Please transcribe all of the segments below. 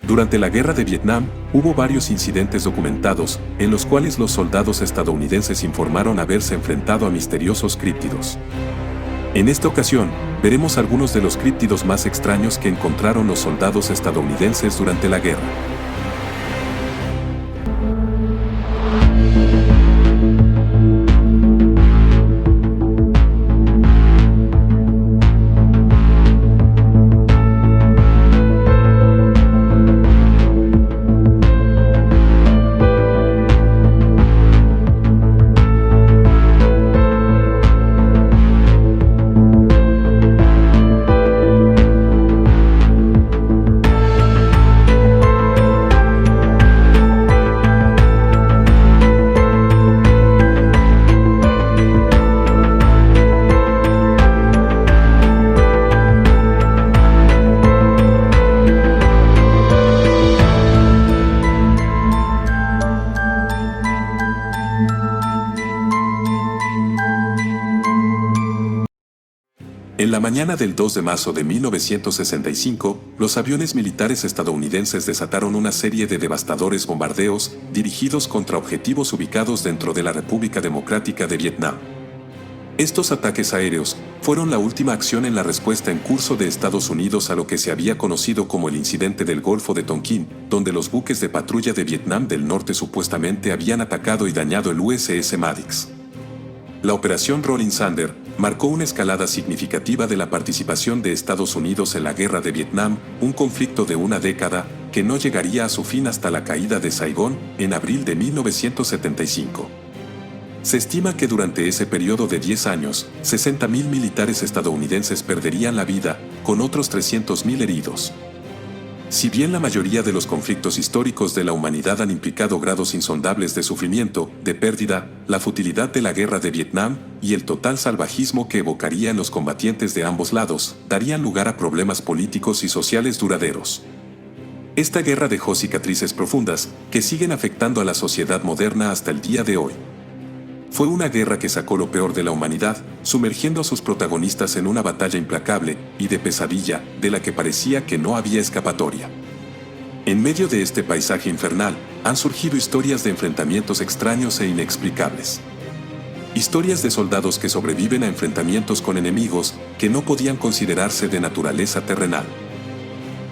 Durante la Guerra de Vietnam, hubo varios incidentes documentados, en los cuales los soldados estadounidenses informaron haberse enfrentado a misteriosos críptidos. En esta ocasión, veremos algunos de los críptidos más extraños que encontraron los soldados estadounidenses durante la guerra. En la mañana del 2 de marzo de 1965, los aviones militares estadounidenses desataron una serie de devastadores bombardeos dirigidos contra objetivos ubicados dentro de la República Democrática de Vietnam. Estos ataques aéreos fueron la última acción en la respuesta en curso de Estados Unidos a lo que se había conocido como el incidente del Golfo de Tonkin, donde los buques de patrulla de Vietnam del Norte supuestamente habían atacado y dañado el USS Maddox. La Operación Rolling Thunder marcó una escalada significativa de la participación de Estados Unidos en la Guerra de Vietnam, un conflicto de una década que no llegaría a su fin hasta la caída de Saigón en abril de 1975. Se estima que durante ese periodo de 10 años, 60.000 militares estadounidenses perderían la vida, con otros 300.000 heridos. Si bien la mayoría de los conflictos históricos de la humanidad han implicado grados insondables de sufrimiento, de pérdida, la futilidad de la guerra de Vietnam y el total salvajismo que evocaría en los combatientes de ambos lados, darían lugar a problemas políticos y sociales duraderos. Esta guerra dejó cicatrices profundas que siguen afectando a la sociedad moderna hasta el día de hoy. Fue una guerra que sacó lo peor de la humanidad, sumergiendo a sus protagonistas en una batalla implacable y de pesadilla, de la que parecía que no había escapatoria. En medio de este paisaje infernal, han surgido historias de enfrentamientos extraños e inexplicables. Historias de soldados que sobreviven a enfrentamientos con enemigos que no podían considerarse de naturaleza terrenal.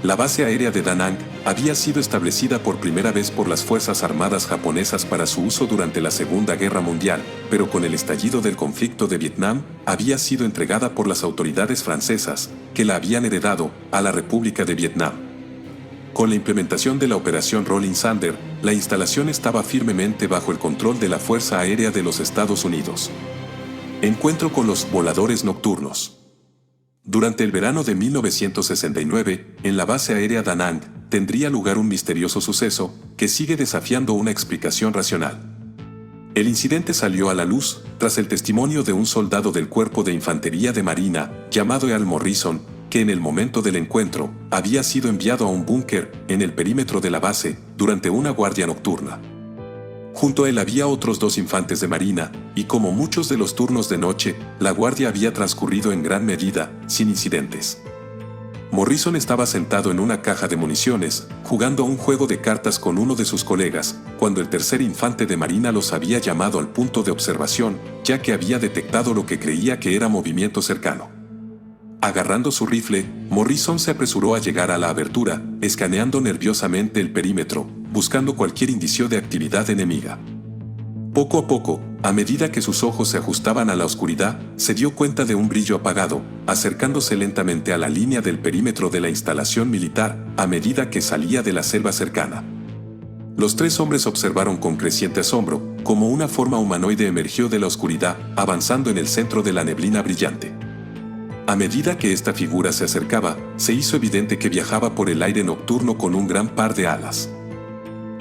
La base aérea de Da Nang había sido establecida por primera vez por las Fuerzas Armadas japonesas para su uso durante la Segunda Guerra Mundial, pero con el estallido del conflicto de Vietnam, había sido entregada por las autoridades francesas, que la habían heredado, a la República de Vietnam. Con la implementación de la Operación Rolling Thunder, la instalación estaba firmemente bajo el control de la Fuerza Aérea de los Estados Unidos. Encuentro con los voladores nocturnos. Durante el verano de 1969, en la base aérea Da Nang, tendría lugar un misterioso suceso que sigue desafiando una explicación racional. El incidente salió a la luz tras el testimonio de un soldado del Cuerpo de Infantería de Marina, llamado Earl Morrison, que en el momento del encuentro había sido enviado a un búnker en el perímetro de la base durante una guardia nocturna. Junto a él había otros 2 infantes de marina, y como muchos de los turnos de noche, la guardia había transcurrido en gran medida, sin incidentes. Morrison estaba sentado en una caja de municiones, jugando a un juego de cartas con uno de sus colegas, cuando el tercer infante de marina los había llamado al punto de observación, ya que había detectado lo que creía que era movimiento cercano. Agarrando su rifle, Morrison se apresuró a llegar a la abertura, escaneando nerviosamente el perímetro, buscando cualquier indicio de actividad enemiga. Poco a poco, a medida que sus ojos se ajustaban a la oscuridad, se dio cuenta de un brillo apagado, acercándose lentamente a la línea del perímetro de la instalación militar, a medida que salía de la selva cercana. Los 3 hombres observaron con creciente asombro, cómo una forma humanoide emergió de la oscuridad, avanzando en el centro de la neblina brillante. A medida que esta figura se acercaba, se hizo evidente que viajaba por el aire nocturno con un gran par de alas.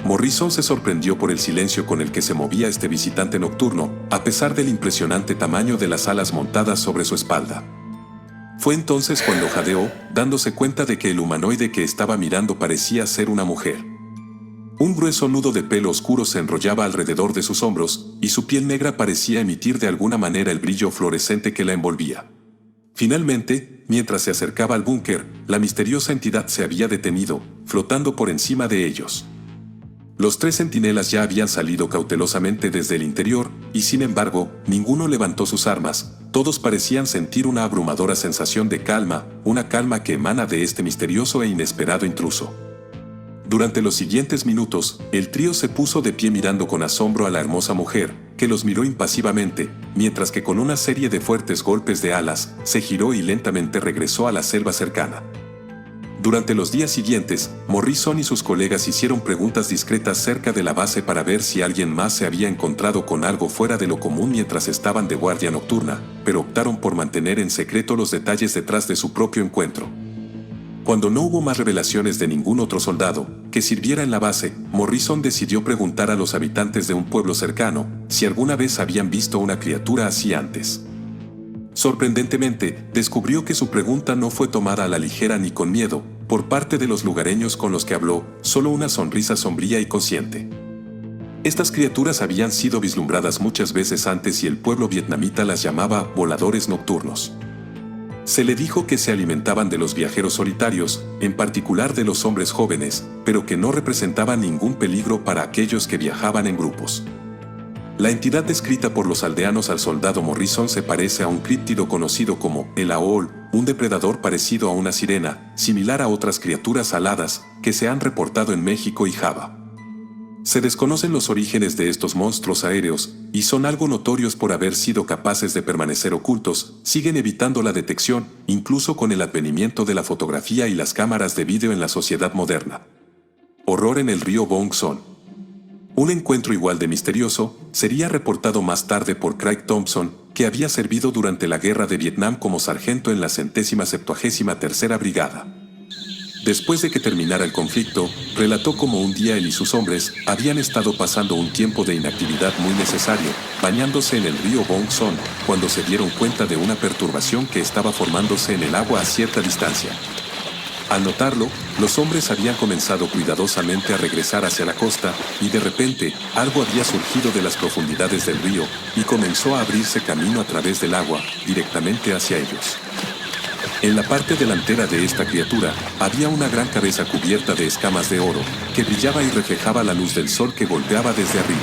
Morrison se sorprendió por el silencio con el que se movía este visitante nocturno, a pesar del impresionante tamaño de las alas montadas sobre su espalda. Fue entonces cuando jadeó, dándose cuenta de que el humanoide que estaba mirando parecía ser una mujer. Un grueso nudo de pelo oscuro se enrollaba alrededor de sus hombros, y su piel negra parecía emitir de alguna manera el brillo fluorescente que la envolvía. Finalmente, mientras se acercaba al búnker, la misteriosa entidad se había detenido, flotando por encima de ellos. Los 3 centinelas ya habían salido cautelosamente desde el interior, y sin embargo, ninguno levantó sus armas. Todos parecían sentir una abrumadora sensación de calma, una calma que emana de este misterioso e inesperado intruso. Durante los siguientes minutos, el trío se puso de pie mirando con asombro a la hermosa mujer, que los miró impasivamente, mientras que con una serie de fuertes golpes de alas, se giró y lentamente regresó a la selva cercana. Durante los días siguientes, Morrison y sus colegas hicieron preguntas discretas cerca de la base para ver si alguien más se había encontrado con algo fuera de lo común mientras estaban de guardia nocturna, pero optaron por mantener en secreto los detalles detrás de su propio encuentro. Cuando no hubo más revelaciones de ningún otro soldado que sirviera en la base, Morrison decidió preguntar a los habitantes de un pueblo cercano si alguna vez habían visto una criatura así antes. Sorprendentemente, descubrió que su pregunta no fue tomada a la ligera ni con miedo. Por parte de los lugareños con los que habló, solo una sonrisa sombría y consciente. Estas criaturas habían sido vislumbradas muchas veces antes y el pueblo vietnamita las llamaba voladores nocturnos. Se le dijo que se alimentaban de los viajeros solitarios, en particular de los hombres jóvenes, pero que no representaban ningún peligro para aquellos que viajaban en grupos. La entidad descrita por los aldeanos al soldado Morrison se parece a un críptido conocido como el Aol, un depredador parecido a una sirena, similar a otras criaturas aladas que se han reportado en México y Java. Se desconocen los orígenes de estos monstruos aéreos, y son algo notorios por haber sido capaces de permanecer ocultos, siguen evitando la detección, incluso con el advenimiento de la fotografía y las cámaras de vídeo en la sociedad moderna. Horror en el río Bong Son. Un encuentro igual de misterioso sería reportado más tarde por Craig Thompson, que había servido durante la Guerra de Vietnam como sargento en la 173ª Brigada. Después de que terminara el conflicto, relató cómo un día él y sus hombres habían estado pasando un tiempo de inactividad muy necesario, bañándose en el río Bong Son, cuando se dieron cuenta de una perturbación que estaba formándose en el agua a cierta distancia. Al notarlo, los hombres habían comenzado cuidadosamente a regresar hacia la costa, y de repente, algo había surgido de las profundidades del río, y comenzó a abrirse camino a través del agua, directamente hacia ellos. En la parte delantera de esta criatura, había una gran cabeza cubierta de escamas de oro, que brillaba y reflejaba la luz del sol que golpeaba desde arriba.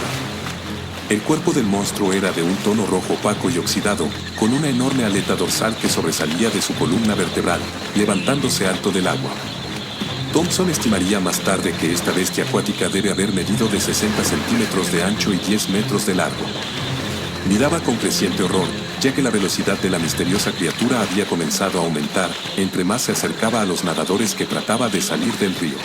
El cuerpo del monstruo era de un tono rojo opaco y oxidado, con una enorme aleta dorsal que sobresalía de su columna vertebral, levantándose alto del agua. Thompson estimaría más tarde que esta bestia acuática debe haber medido de 60 centímetros de ancho y 10 metros de largo. Miraba con creciente horror, ya que la velocidad de la misteriosa criatura había comenzado a aumentar, entre más se acercaba a los nadadores que trataba de salir del río.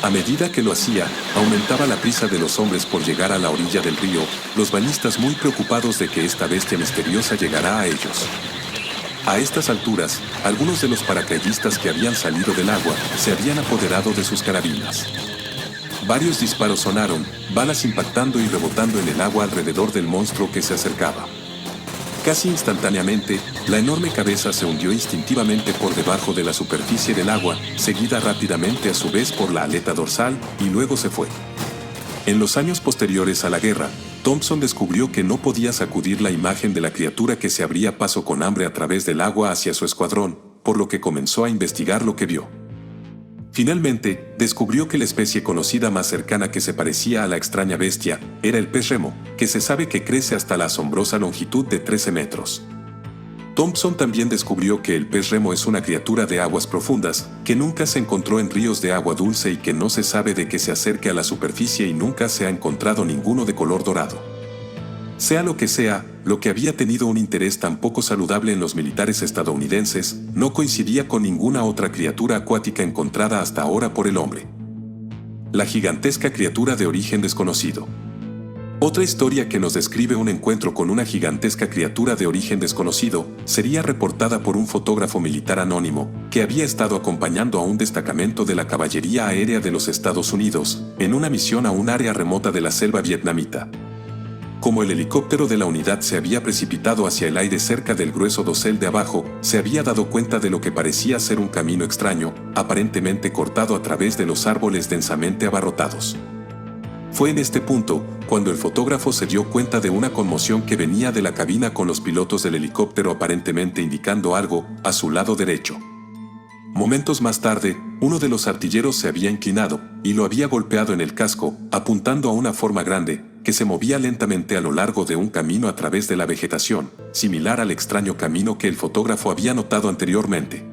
A medida que lo hacía, aumentaba la prisa de los hombres por llegar a la orilla del río, los bañistas muy preocupados de que esta bestia misteriosa llegara a ellos. A estas alturas, algunos de los paracaidistas que habían salido del agua se habían apoderado de sus carabinas. Varios disparos sonaron, balas impactando y rebotando en el agua alrededor del monstruo que se acercaba. Casi instantáneamente, la enorme cabeza se hundió instintivamente por debajo de la superficie del agua, seguida rápidamente a su vez por la aleta dorsal, y luego se fue. En los años posteriores a la guerra, Thompson descubrió que no podía sacudir la imagen de la criatura que se abría paso con hambre a través del agua hacia su escuadrón, por lo que comenzó a investigar lo que vio. Finalmente, descubrió que la especie conocida más cercana que se parecía a la extraña bestia era el pez remo, que se sabe que crece hasta la asombrosa longitud de 13 metros. Thompson también descubrió que el pez remo es una criatura de aguas profundas, que nunca se encontró en ríos de agua dulce y que no se sabe de que se acerque a la superficie y nunca se ha encontrado ninguno de color dorado. Sea lo que sea, lo que había tenido un interés tan poco saludable en los militares estadounidenses, no coincidía con ninguna otra criatura acuática encontrada hasta ahora por el hombre. La gigantesca criatura de origen desconocido. Otra historia que nos describe un encuentro con una gigantesca criatura de origen desconocido sería reportada por un fotógrafo militar anónimo que había estado acompañando a un destacamento de la Caballería Aérea de los Estados Unidos en una misión a un área remota de la selva vietnamita. Como el helicóptero de la unidad se había precipitado hacia el aire cerca del grueso dosel de abajo, se había dado cuenta de lo que parecía ser un camino extraño, aparentemente cortado a través de los árboles densamente abarrotados. Fue en este punto cuando el fotógrafo se dio cuenta de una conmoción que venía de la cabina, con los pilotos del helicóptero aparentemente indicando algo a su lado derecho. Momentos más tarde, uno de los artilleros se había inclinado y lo había golpeado en el casco, apuntando a una forma grande que se movía lentamente a lo largo de un camino a través de la vegetación, similar al extraño camino que el fotógrafo había notado anteriormente.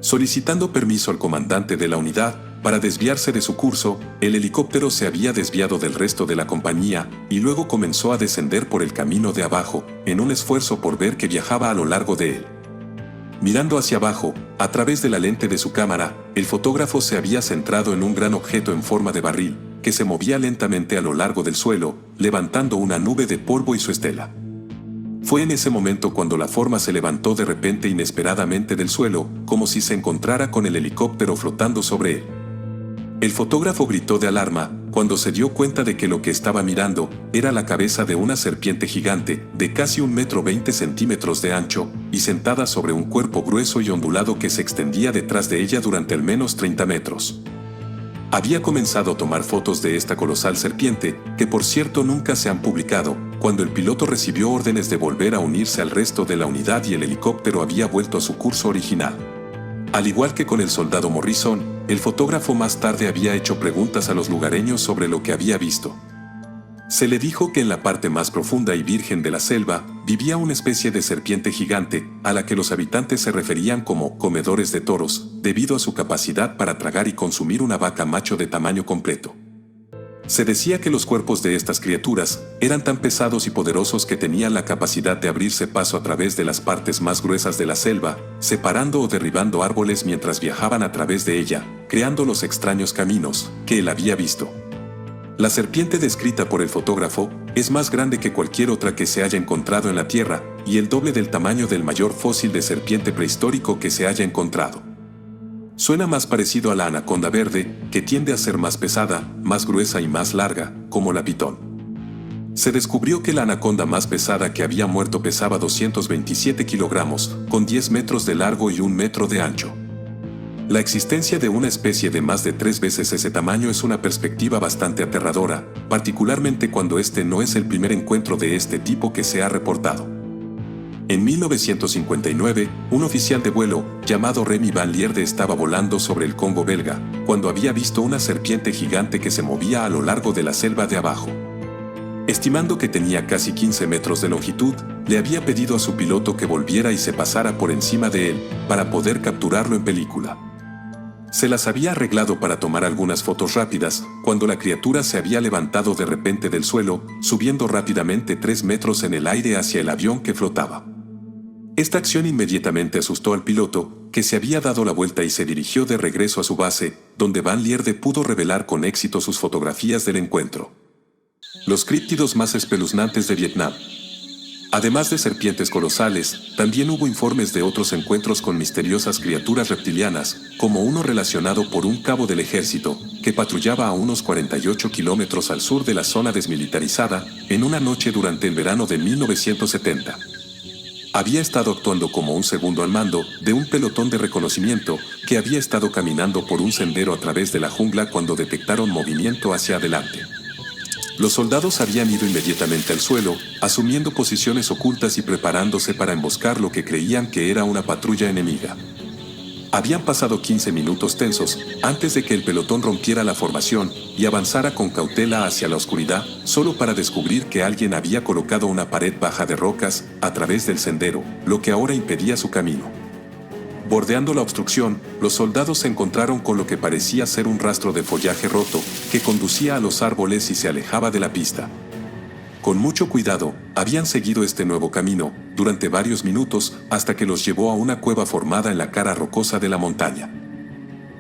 Solicitando permiso al comandante de la unidad para desviarse de su curso, el helicóptero se había desviado del resto de la compañía y luego comenzó a descender por el camino de abajo, en un esfuerzo por ver que viajaba a lo largo de él. Mirando hacia abajo, a través de la lente de su cámara, el fotógrafo se había centrado en un gran objeto en forma de barril, que se movía lentamente a lo largo del suelo, levantando una nube de polvo y su estela. Fue en ese momento cuando la forma se levantó de repente inesperadamente del suelo, como si se encontrara con el helicóptero flotando sobre él. El fotógrafo gritó de alarma cuando se dio cuenta de que lo que estaba mirando era la cabeza de una serpiente gigante de casi 1,20 m de ancho y sentada sobre un cuerpo grueso y ondulado que se extendía detrás de ella durante al menos 30 metros. Había comenzado a tomar fotos de esta colosal serpiente, que por cierto nunca se han publicado, cuando el piloto recibió órdenes de volver a unirse al resto de la unidad y el helicóptero había vuelto a su curso original. Al igual que con el soldado Morrison, el fotógrafo más tarde había hecho preguntas a los lugareños sobre lo que había visto. Se le dijo que en la parte más profunda y virgen de la selva vivía una especie de serpiente gigante, a la que los habitantes se referían como comedores de toros, debido a su capacidad para tragar y consumir una vaca macho de tamaño completo. Se decía que los cuerpos de estas criaturas eran tan pesados y poderosos que tenían la capacidad de abrirse paso a través de las partes más gruesas de la selva, separando o derribando árboles mientras viajaban a través de ella, creando los extraños caminos que él había visto. La serpiente descrita por el fotógrafo es más grande que cualquier otra que se haya encontrado en la Tierra y el doble del tamaño del mayor fósil de serpiente prehistórico que se haya encontrado. Suena más parecido a la anaconda verde, que tiende a ser más pesada, más gruesa y más larga, como la pitón. Se descubrió que la anaconda más pesada que había muerto pesaba 227 kilogramos, con 10 metros de largo y 1 metro de ancho. La existencia de una especie de más de 3 veces ese tamaño es una perspectiva bastante aterradora, particularmente cuando este no es el primer encuentro de este tipo que se ha reportado. En 1959, un oficial de vuelo, llamado Remy Van Lierde, estaba volando sobre el Congo belga, cuando había visto una serpiente gigante que se movía a lo largo de la selva de abajo. Estimando que tenía casi 15 metros de longitud, le había pedido a su piloto que volviera y se pasara por encima de él, para poder capturarlo en película. Se las había arreglado para tomar algunas fotos rápidas, cuando la criatura se había levantado de repente del suelo, subiendo rápidamente 3 metros en el aire hacia el avión que flotaba. Esta acción inmediatamente asustó al piloto, que se había dado la vuelta y se dirigió de regreso a su base, donde Van Lierde pudo revelar con éxito sus fotografías del encuentro. Los críptidos más espeluznantes de Vietnam. Además de serpientes colosales, también hubo informes de otros encuentros con misteriosas criaturas reptilianas, como uno relacionado por un cabo del ejército, que patrullaba a unos 48 kilómetros al sur de la zona desmilitarizada, en una noche durante el verano de 1970. Había estado actuando como un segundo al mando de un pelotón de reconocimiento que había estado caminando por un sendero a través de la jungla cuando detectaron movimiento hacia adelante. Los soldados habían ido inmediatamente al suelo, asumiendo posiciones ocultas y preparándose para emboscar lo que creían que era una patrulla enemiga. Habían pasado 15 minutos tensos antes de que el pelotón rompiera la formación y avanzara con cautela hacia la oscuridad, solo para descubrir que alguien había colocado una pared baja de rocas a través del sendero, lo que ahora impedía su camino. Bordeando la obstrucción, los soldados se encontraron con lo que parecía ser un rastro de follaje roto que conducía a los árboles y se alejaba de la pista. Con mucho cuidado, habían seguido este nuevo camino durante varios minutos hasta que los llevó a una cueva formada en la cara rocosa de la montaña.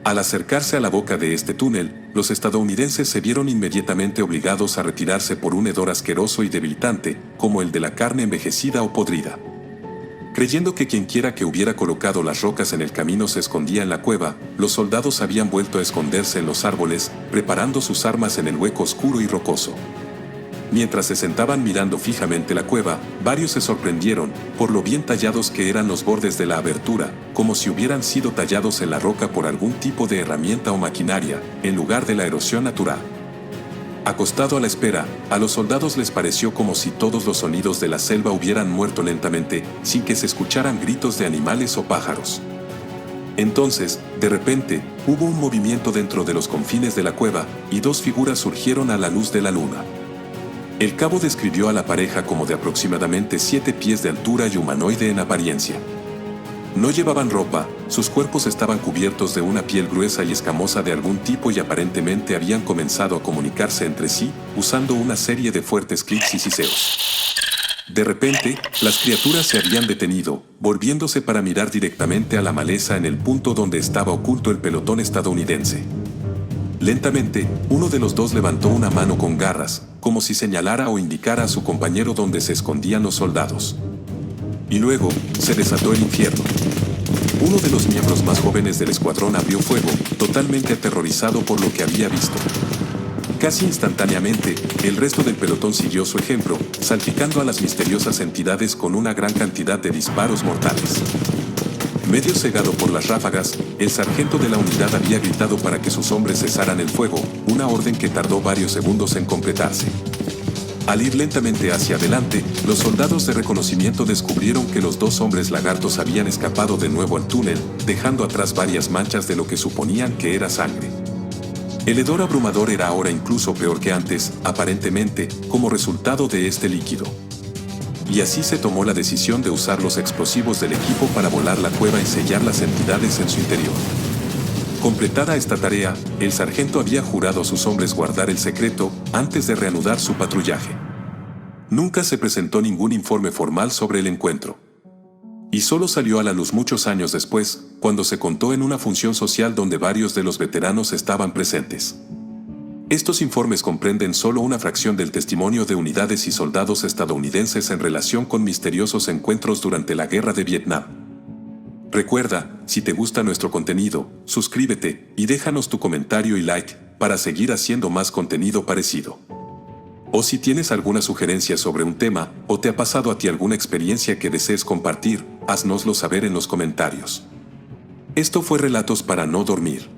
Al acercarse a la boca de este túnel, los estadounidenses se vieron inmediatamente obligados a retirarse por un hedor asqueroso y debilitante, como el de la carne envejecida o podrida. Creyendo que quienquiera que hubiera colocado las rocas en el camino se escondía en la cueva, los soldados habían vuelto a esconderse en los árboles, preparando sus armas en el hueco oscuro y rocoso. Mientras se sentaban mirando fijamente la cueva, varios se sorprendieron por lo bien tallados que eran los bordes de la abertura, como si hubieran sido tallados en la roca por algún tipo de herramienta o maquinaria, en lugar de la erosión natural. Acostado a la espera, a los soldados les pareció como si todos los sonidos de la selva hubieran muerto lentamente, sin que se escucharan gritos de animales o pájaros. Entonces, de repente, hubo un movimiento dentro de los confines de la cueva, y dos figuras surgieron a la luz de la luna. El cabo describió a la pareja como de aproximadamente 7 pies de altura y humanoide en apariencia. No llevaban ropa, sus cuerpos estaban cubiertos de una piel gruesa y escamosa de algún tipo y aparentemente habían comenzado a comunicarse entre sí, usando una serie de fuertes clics y siseos. De repente, las criaturas se habían detenido, volviéndose para mirar directamente a la maleza en el punto donde estaba oculto el pelotón estadounidense. Lentamente, uno de los dos levantó una mano con garras, como si señalara o indicara a su compañero donde se escondían los soldados. Y luego, se desató el infierno. Uno de los miembros más jóvenes del escuadrón abrió fuego, totalmente aterrorizado por lo que había visto. Casi instantáneamente, el resto del pelotón siguió su ejemplo, salpicando a las misteriosas entidades con una gran cantidad de disparos mortales. Medio cegado por las ráfagas, el sargento de la unidad había gritado para que sus hombres cesaran el fuego, una orden que tardó varios segundos en completarse. Al ir lentamente hacia adelante, los soldados de reconocimiento descubrieron que los dos hombres lagartos habían escapado de nuevo al túnel, dejando atrás varias manchas de lo que suponían que era sangre. El hedor abrumador era ahora incluso peor que antes, aparentemente, como resultado de este líquido. Y así se tomó la decisión de usar los explosivos del equipo para volar la cueva y sellar las entidades en su interior. Completada esta tarea, el sargento había jurado a sus hombres guardar el secreto antes de reanudar su patrullaje. Nunca se presentó ningún informe formal sobre el encuentro. Y solo salió a la luz muchos años después, cuando se contó en una función social donde varios de los veteranos estaban presentes. Estos informes comprenden solo una fracción del testimonio de unidades y soldados estadounidenses en relación con misteriosos encuentros durante la Guerra de Vietnam. Recuerda, si te gusta nuestro contenido, suscríbete y déjanos tu comentario y like para seguir haciendo más contenido parecido. O si tienes alguna sugerencia sobre un tema o te ha pasado a ti alguna experiencia que desees compartir, haznoslo saber en los comentarios. Esto fue Relatos para no dormir.